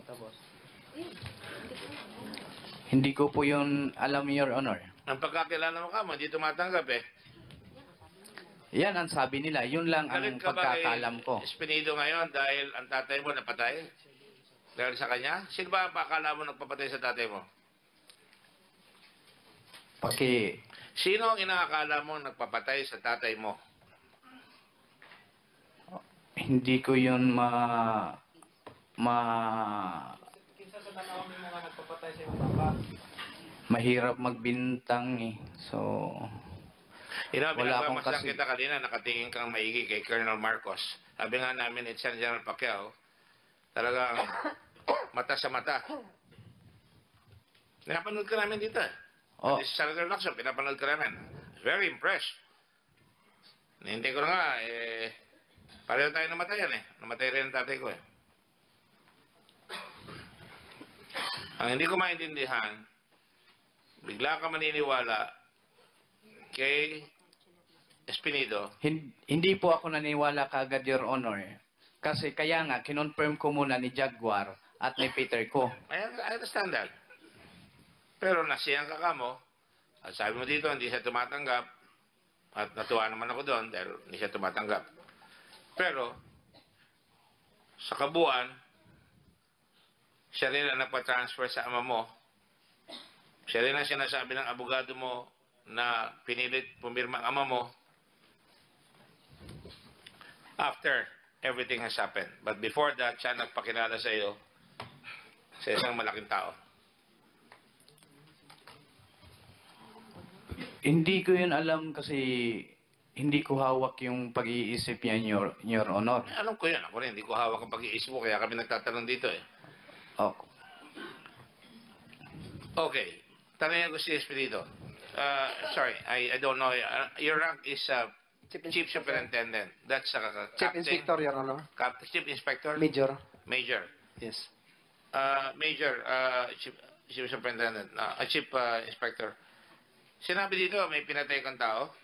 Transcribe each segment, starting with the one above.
tapos. Hindi ko po yun alam, Your Honor. Ang pagkakilala mo ka mo, hindi tumatanggap eh. Yan ang sabi nila. Yun lang ang Galit ka ba kay pagkakalam ko. Espinido ngayon dahil ang tatay mo napatay? Dahil sa kanya? Sino ba akala mo nagpapatay sa tatay mo? Sino ang inaakala mo nagpapatay sa tatay mo? Hindi ko yun mahirap magbintang eh. So, wala akong Pinagmamasdan kita kanina, nakatingin kang maigi kay Colonel Marcos. Sabi nga namin, it's General Pacquiao, talagang mata sa mata. Pinapanood ka namin dito eh. Oh. This is Senator Lacson, pinapanood ka namin. Very impressed. Nihintay ko na nga, pareho tayo namatayan eh. Namatay rin ang tatay ko eh. Ang hindi ko maintindihan, bigla ka maniniwala kay Espinido. Hindi po ako naniniwala kagad, Your Honor. Kasi kaya nga, kinonfirm ko muna ni Jaguar at ni Peter ko. I understand that. Pero nasiyang ka mo, at sabi mo dito, hindi siya tumatanggap, at natuwa naman ako doon dahil hindi siya tumatanggap. Pero, sa kabuuan, siya rin ang nagpa-transfer sa ama mo. Siya rin ang sinasabi ng abogado mo na pinilit pumirma ang ama mo after everything has happened. But before that, siya nagpakilala sa iyo sa isang malaking tao. Hindi ko yun alam kasi hindi ko hawak yung pag-iisip niya, Your Honor. Alam ko yun. Ako rin, hindi ko hawak ang pag-iisip mo, kaya kami nagtatanong dito eh. Oh. Okay. Tanongin ko si Espiritu. Sorry, I don't know. Your rank is Chief Superintendent. That's Chief Inspector, Your Honor. Chief Inspector? Major. Major. Yes. Major, Chief Superintendent, Chief Inspector. Sinabi dito, may pinatay kang tao?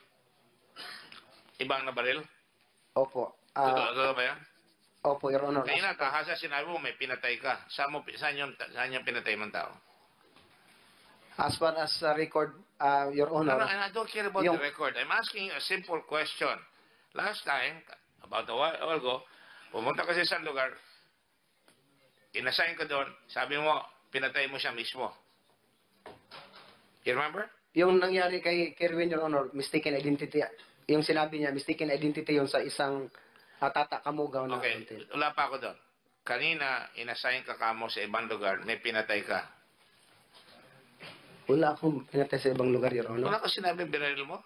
Ibang na baril? Opo. Totoo ba yan? Opo, Your Honor. Kanina, kahasa sinabi mo, may pinatay ka. Saan yung pinatay mong tao? As far as record, Your Honor. No, I don't care about the record. I'm asking you a simple question. Last time, about a while ago, pumunta ka sa isang lugar, inassign ka doon, sabi mo, pinatay mo siya mismo. You remember? Yung nangyari kay Kerwin, Your Honor, mistaken identity. Yung sinabi niya, mistaken identity yun sa isang Tata Kamugaw na. Okay, wala pa ako doon. Kanina, inassign ka kamo sa ibang lugar, may pinatay ka. Wala akong pinatay sa ibang lugar, Your Honor. Wala ka sinabing binaril mo?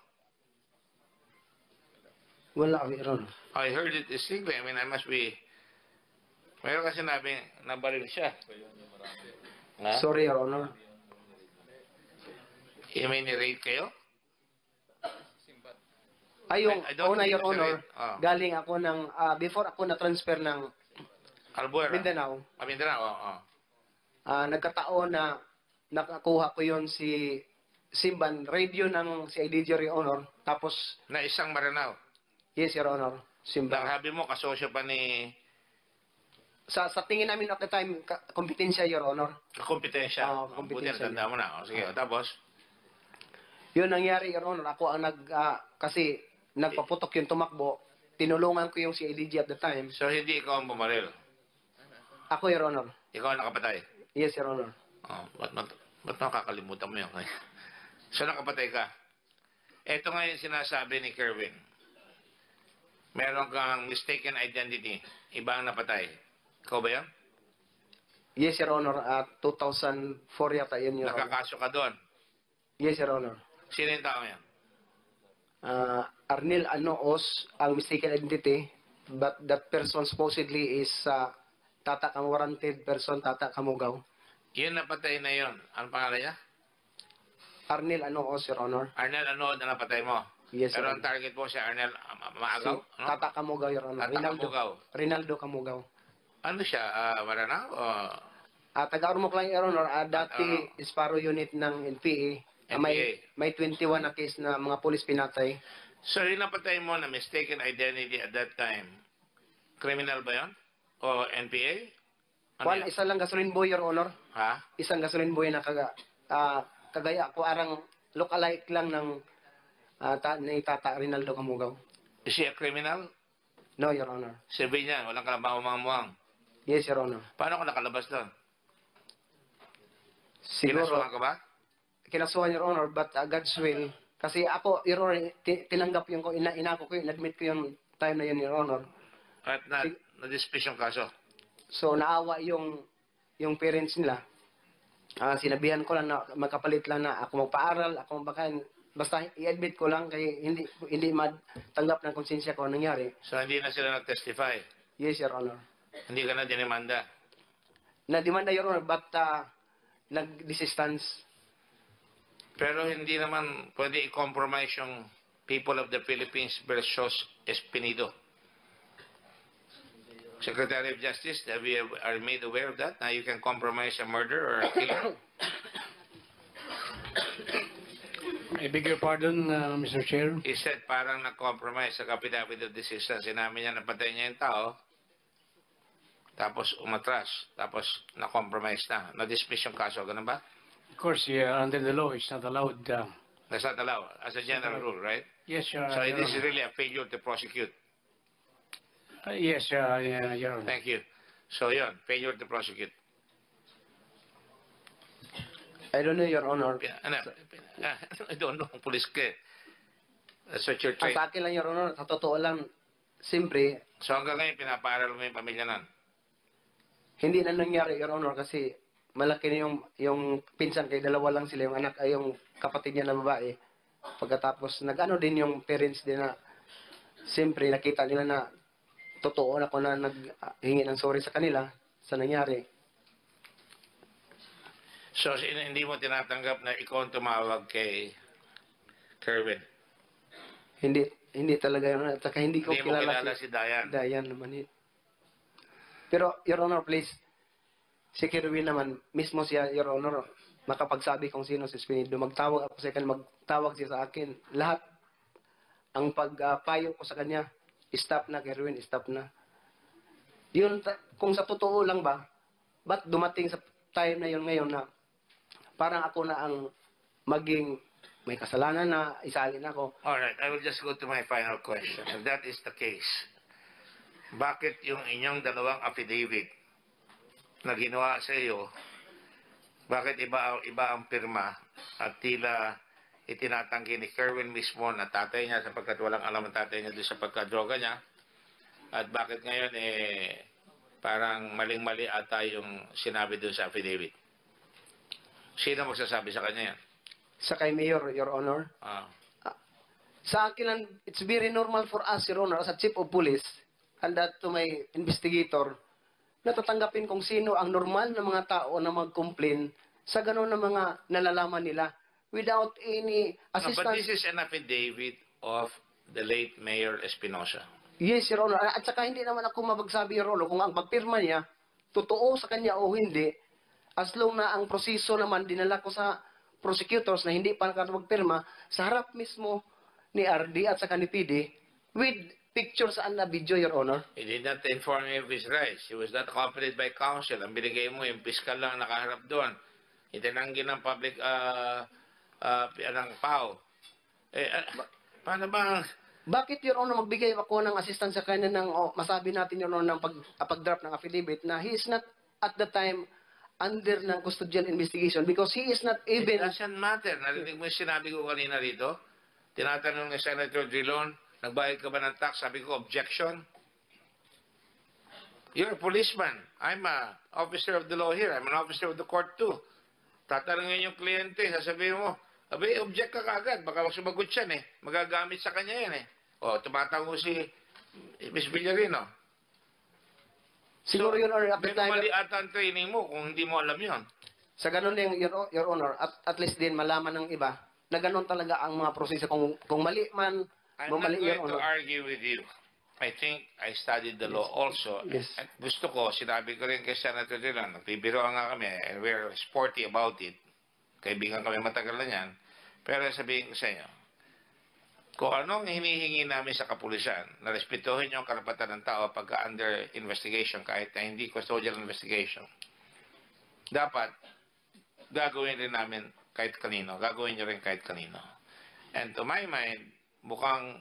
Wala, Your Honor. I heard it distinctly. I mean, I must be... Mayroon ka sinabing nabaril siya. Ha? Sorry, Your Honor. May ni-raid kayo? Ay, yung I don't una, think Your it's Honor, right. galing ako ng, before ako na-transfer ng Albuera? Mindanao, Mindanao, oo. nagkataon na nakakuha ko yon si Simban, radio ng si IDG, Your Honor, tapos, Na isang Maranao? yes, Your Honor, Simban. Nakahabi mo, kasosyo pa ni... Sa tingin namin at the time, kompetensya, Your Honor. Kakompetensya. Oo, Buti kompetensya. natanda mo na. O, sige, tapos? Yun nangyari, Your Honor. Ako ang kasi nagpaputok yung tumakbo. Tinulungan ko yung si IDG at the time. So, hindi ikaw ang bumaril? Ako, Your Honor. Ikaw ang nakapatay? Yes, Your Honor. Oh, ba't nakakalimutan mo yun? So, nakapatay ka. Ito nga yung sinasabi ni Kerwin. Meron kang mistaken identity. Iba ang napatay. Ikaw ba yan? Yes, Your Honor. 2004 yata yun, Your Honor. Nakakaso ka doon. Yes, Your Honor. Sino yung tao yan? Arnel Anoos, ang mistaken identity, but that person supposedly is Tata warranted person, Tata Kamugaw. Yun napatay na yun. Anong pangalan niya? Arnel Anoos, Your Honor. Arnel Anood na napatay mo. Yes, Pero Your ang target mo si Arnel Maagaw? Si Tata Kamugaw, Your Honor. Tata Kamugaw. Rinaldo Kamugaw. Ano siya? Maranao? Taga-Ormoc lang, Your Honor. Dati Sparrow unit ng NPA. May 21 na case na mga polis pinatay. So, yung napatay mo na mistaken identity at that time, criminal ba yun? O NPA? One, yan? isa lang gasoline boy, Your Honor. Ha? Isang gasoline boy na kagaya ko arang lookalike lang ng ni Tata Rinaldo Camugaw. Is he a criminal? No, Your Honor. Civilian, walang kalabang-muang. Yes, Your Honor. Paano ka nakalabas doon? Siguro, Kinasuhan ka ba? kinasuhan, Your Honor, but God's will. Kasi ako, Your Honor, tinanggap yung ko, inako ko yun, admit ko yung time na yun, Your Honor. At na-dispute yung kaso. So, naawa yung parents nila. Sinabihan ko lang na magkapalit lang na ako magpaaral, ako basta i-admit ko lang kay hindi matanggap ng konsensya ko ang nangyari. So hindi na sila nag-testify. Yes, Your Honor. Hindi ka na dinimanda. Na-demanda, Your Honor, but nag-desistance. Pero hindi naman pwede i-compromise yung people of the Philippines versus Espinido. Secretary of Justice, are made aware of that? Now you can compromise a murder or a killing? I beg your pardon, Mr. Chair. He said parang na-compromise sa affidavit of desistance. Sinabi niya napatay niya yung tao, tapos umatras, tapos na-compromise na. Na-dismiss yung kaso, ganun ba? Of course, yeah, under the law, it's not allowed. That's not allowed, as a general rule, right? Yes, So this is really a failure to prosecute. yes, yeah, Your Honor. Thank you. So yun, failure to prosecute. I don't know, Your Honor. I don't know, pulis ka eh. That's what you're trying. Sa akin lang, Your Honor, sa totoo lang, siyempre, So hanggang ngayon, pinapaaral mo yung pamilya nun. hindi na nangyari, Your Honor, kasi malaki na yung pinsan kay dalawa lang sila, yung anak ay yung kapatid niya na babae. Pagkatapos, nag-ano din yung parents din na, siyempre, nakita nila na totoo na ako na naghingi ng sorry sa kanila sa nangyari. So hindi mo tinatanggap na ikaw ang tumawag kay Kerwin. Hindi talaga, Your Honor. At saka hindi ko Hindi mo kilala kilala si Dayan. Dayan naman yun. Pero, Your Honor, please, si Kerwin naman, mismo siya, Your Honor, makapagsabi kung sino si Espinido. Magtawag ako sa kanya, magtawag siya sa akin. Lahat, ang pagpayo ko sa kanya, stop na, Kerwin, stop na. Yun, kung sa totoo lang ba, ba't dumating sa time na yun ngayon na parang ako na ang maging may kasalanan na isalin ako. Alright, I will just go to my final question. If that is the case, bakit yung inyong dalawang affidavit na ginawa sa iyo, bakit iba ang pirma at tila itinatanggi ni Kerwin mismo na tatay niya sapagkat walang alam ang tatay niya doon sa pagkadroga niya, at bakit ngayon parang maling-mali ata yung sinabi doon sa affidavit? Sino magsasabi sa kanya yan? Sa kay Mayor, Your Honor. Sa akin lang, it's very normal for us, Your Honor, as a chief of police, and that to my investigator, natatanggapin kung sino ang normal na mga tao na mag-complain sa gano'n na mga nalalaman nila without any No, but assistance. this is an affidavit of the late Mayor Espinosa. Yes, Your Honor. At saka hindi naman ako mabagsabi, Your Honor, kung ang pagpirma niya, totoo sa kanya o hindi, as long na ang proseso naman dinala ko sa prosecutors na hindi pa nakapagpirma sa harap mismo ni RD at saka ni PD with pictures and a video, Your Honor. He did not inform me of his rights. He was not accompanied by counsel. Ang binigay mo, yung piskal lang nakaharap doon. Itinanggi ng public, ng PAO. Paano ba? Bakit, Your Honor, magbigay ako ng assistance sa kanya ng, masabi natin, Your Honor, ng pag-draft ng affidavit na he is not at the time under ng custodial investigation because he is not It even... doesn't matter. Narinig mo yung sinabi ko kanina rito? Tinatanong ni Senator Drilon, nagbayad ka ba ng tax? Sabi ko, objection. You're a policeman. I'm a officer of the law here. I'm an officer of the court too. Tatanungin yung kliyente, sasabihin mo, abay, object ka kagad. Baka sumagot siya magagamit sa kanya yan tumatango si Ms. Villarino. Siguro, Your Honor, at the time... Mali ata ang training mo kung hindi mo alam yon. Sa ganun din, Your Honor, at least din malaman ng iba na ganun talaga ang mga proseso. Kung mali man, I'm kung not mali, going Your to Honor. argue with you. I think I studied the law also. Yes. At gusto ko, sinabi ko rin kay Senator Dillon, nagbibiro nga kami, and we're sporty about it. Kaibigan kami matagal na yan. Pero sabihin ko sa inyo, kung anong hinihingi namin sa kapulisan, na respetuhin yung karapatan ng tao pagka under investigation, kahit na hindi custodial investigation, dapat gagawin rin namin kahit kanino. Gagawin nyo rin kahit kanino. And to my mind, mukhang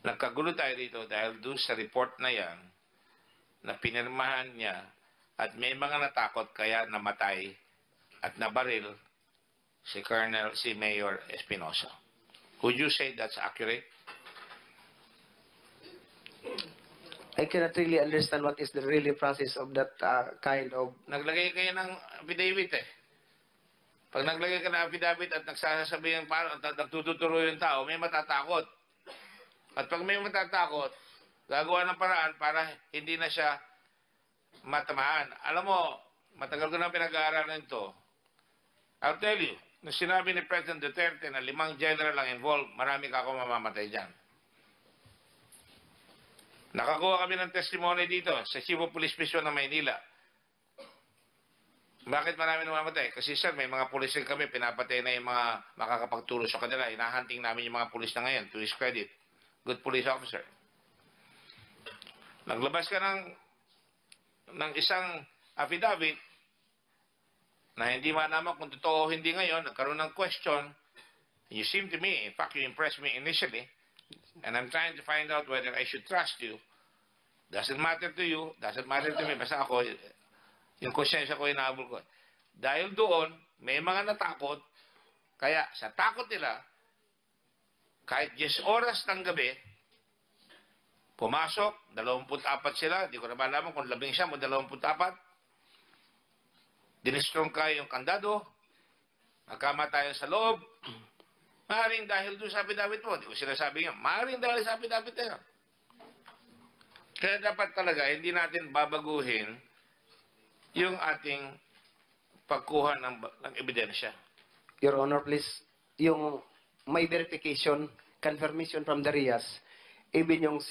nagkagulo tayo dito dahil doon sa report na yan, na pinirmahan niya, at may mga natakot kaya namatay at nabaril si Mayor Espinosa. Would you say that's accurate? I cannot really understand what is the really process of that kind of... Naglagay kayo ng affidavit eh. Pag naglagay ka ng affidavit at nagsasabi yung parang nagtututuro yung tao, may matatakot. At pag may matatakot, gagawa ng paraan para hindi na siya matamaan. Alam mo, matagal ko na pinag-aaralan ito. I'll tell you, nung sinabi ni President Duterte na 5 general ang involved, marami ka ako mamamatay dyan. Nakakuha kami ng testimony dito sa Chief of Police Mission ng Maynila. Bakit marami namamatay? Kasi sir, may mga pulis rin kami, pinapatay na yung mga makakapagturo sa kanila. Hinahunting namin yung mga pulis na ngayon, to his credit. Good police officer. Naglabas ka ng isang affidavit na hindi malaman kung totoo o hindi ngayon, nagkaroon ng question. You seem to me, in fact, you impressed me initially, and I'm trying to find out whether I should trust you. Doesn't matter to you, doesn't matter to me, basta ako, yung konsensya ko, inaabol ko. Dahil doon, may mga natakot, kaya sa takot nila, kahit 10 oras ng gabi, pumasok, 24 sila, di ko na malaman kung 11 o 24, dinistrong kayo yung kandado, nagkamatayan sa loob, maaaring dahil doon sa affidavit mo, di ko sinasabi nga, maaaring dahil sa affidavit na yun. Kaya dapat talaga, hindi natin babaguhin yung ating pagkuha ng ebidensya. Your Honor, please, yung may verification, confirmation from the RIAS, even yung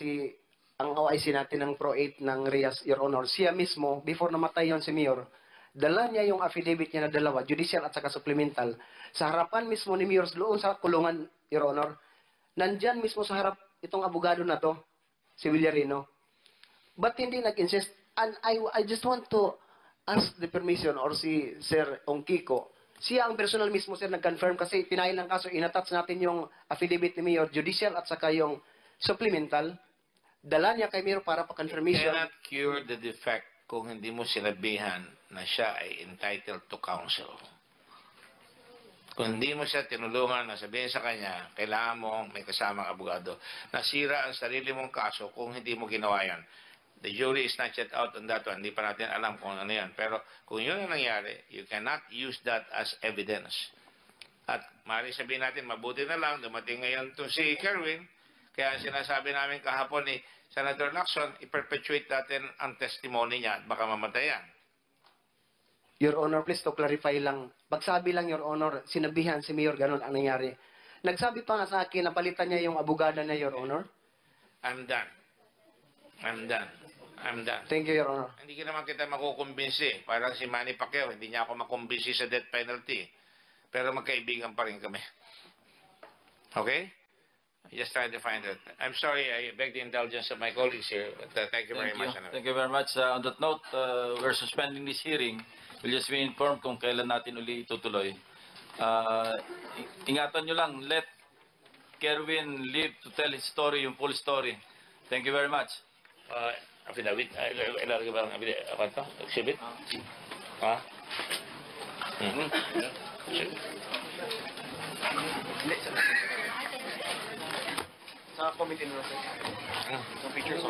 ang OIC natin ng Pro 8 ng RIAS, Your Honor, siya mismo, before namatay yon si Mayor, dala niya yung affidavit niya na dalawa, judicial at saka supplemental, sa harapan mismo ni Mayor doon sa kulungan, Your Honor, nandyan mismo sa harap itong abogado na to, si Villarino. But hindi nag-insist, and I just want to ask the permission or si Sir Ongkiko, siya ang personal mismo sir nag-confirm kasi pinail ng kaso, inattach natin yung affidavit ni Mayor, judicial at saka yung supplemental, dala niya kay Mayor para pa-confirmation. Cannot cure the defect kung hindi mo sinabihan na siya ay entitled to counsel. Kung hindi mo siya tinulungan na sabihin sa kanya, kailangan mo may kasamang abogado. Nasira ang sarili mong kaso kung hindi mo ginawa yan. The jury is not yet out on that one. Hindi pa natin alam kung ano yan. Pero kung yun ang nangyari, you cannot use that as evidence. At maaari sabihin natin, mabuti na lang, dumating ngayon to si Kerwin, kaya sinasabi namin kahapon ni Senator Lacson, i-perpetuate natin ang testimony niya at baka mamatayan. Your Honor, please to clarify lang. Pagsabi lang, Your Honor, sinabihan si Mayor, ganun ang nangyari. Nagsabi pa nga sa akin, napalitan niya yung abogada niya, Your Honor. I'm done. I'm done. I'm done. Thank you, Your Honor. Hindi ka naman kita makukumbinsi. Parang si Manny Pacquiao, hindi niya ako makumbinsi sa death penalty. Pero magkaibigan pa rin kami. Okay? Just trying to find it. I'm sorry, I beg the indulgence of my colleagues here. But, thank you very much. Thank you very much. On that note, we're suspending this hearing. We'll just be informed kung kailan natin uli itutuloy. Ingatan nyo lang, let Kerwin live to tell his story, yung full story. Thank you very much. Affidavit? Ilalagay ba ang affidavit? Ako ito? Exhibit? Ha? Sa committee na sir. Sa pictures.